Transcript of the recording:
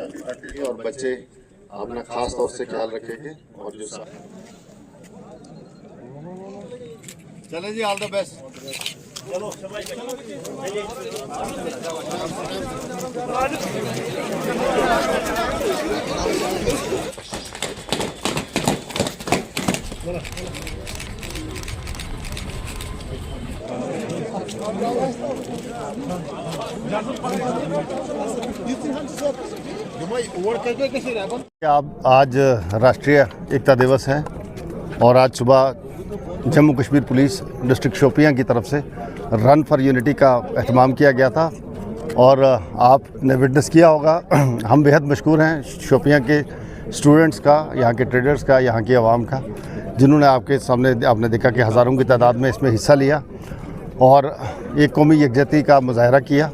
रखेंगे और बच्चे अपना खास तौर से ख्याल रखेंगे। और जो चले जी, ऑल द बेस्ट। चलो आप आज राष्ट्रीय एकता दिवस है और आज सुबह जम्मू कश्मीर पुलिस डिस्ट्रिक्ट शोपियां की तरफ से रन फॉर यूनिटी का एहतमाम किया गया था और आपने विटनेस किया होगा। हम बेहद मशकूर हैं शोपियां के स्टूडेंट्स का, यहाँ के ट्रेडर्स का, यहाँ की आवाम का, जिन्होंने आपके सामने आपने देखा कि हज़ारों की तादाद में इसमें हिस्सा लिया और एक कौमी यकजहती का मुजाहरा किया।